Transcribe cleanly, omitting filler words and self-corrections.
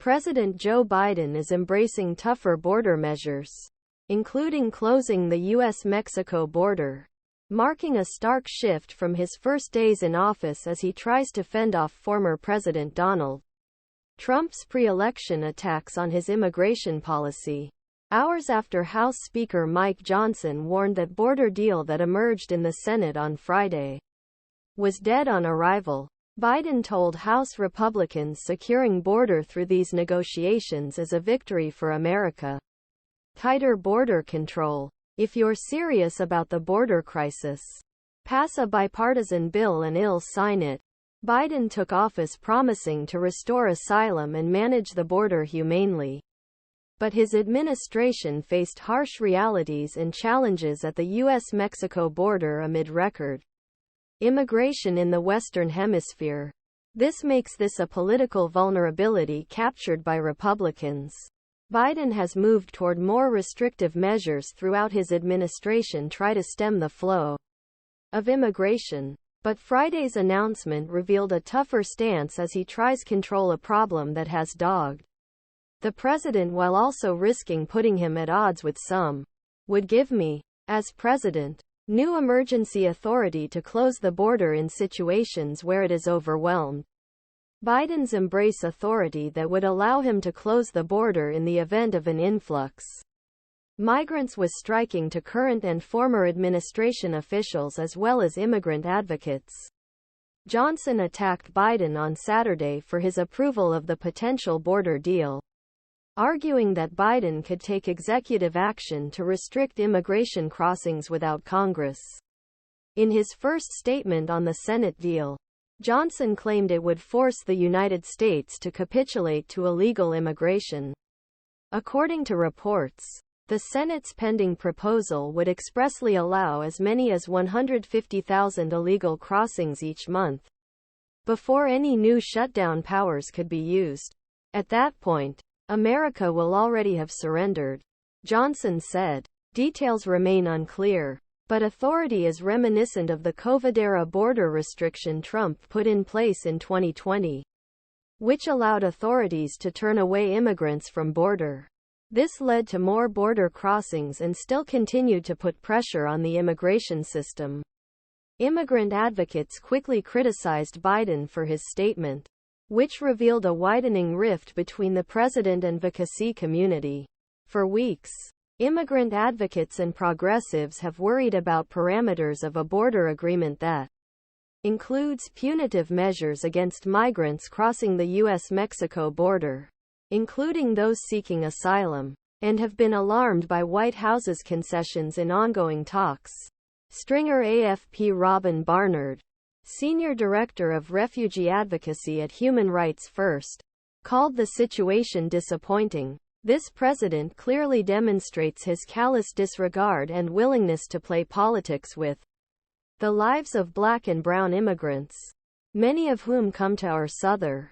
President Joe Biden is embracing tougher border measures, including closing the U.S. Mexico border, marking a stark shift from his first days in office as he tries to fend off former President Donald Trump's pre-election attacks on his immigration policy. Hours after House Speaker Mike Johnson warned that border deal that emerged in the Senate on Friday was dead on arrival, Biden told House Republicans securing border through these negotiations is a victory for America. Tighter border control. If you're serious about the border crisis, pass a bipartisan bill and I'll sign it. Biden took office promising to restore asylum and manage the border humanely. But his administration faced harsh realities and challenges at the U.S. Mexico border amid record immigration in the Western Hemisphere. This makes this a political vulnerability captured by Republicans. Biden has moved toward more restrictive measures throughout his administration to try to stem the flow of immigration. But Friday's announcement revealed a tougher stance as he tries to control a problem that has dogged the president while also risking putting him at odds with some would give me, as president, new emergency authority to close the border in situations where it is overwhelmed. Biden's embrace authority that would allow him to close the border in the event of an influx migrants was striking to current and former administration officials as well as immigrant advocates. Johnson attacked Biden on Saturday for his approval of the potential border deal, arguing that Biden could take executive action to restrict immigration crossings without Congress. In his first statement on the Senate deal, Johnson claimed it would force the United States to capitulate to illegal immigration. According to reports, the Senate's pending proposal would expressly allow as many as 150,000 illegal crossings each month, before any new shutdown powers could be used. At that point, America will already have surrendered, Johnson said. Details remain unclear, but authority is reminiscent of the COVID-era border restriction Trump put in place in 2020, which allowed authorities to turn away immigrants from border. This led to more border crossings and still continued to put pressure on the immigration system. Immigrant advocates quickly criticized Biden for his statement, which revealed a widening rift between the president and vocacy community. For weeks, immigrant advocates and progressives have worried about parameters of a border agreement that includes punitive measures against migrants crossing the U.S. Mexico border, including those seeking asylum, and have been alarmed by White House's concessions in ongoing talks. StringerAFP Robyn Barnard, Senior Director of Refugee Advocacy at Human Rights First, called the situation disappointing. This president clearly demonstrates his callous disregard and willingness to play politics with the lives of black and brown immigrants, many of whom come to our southern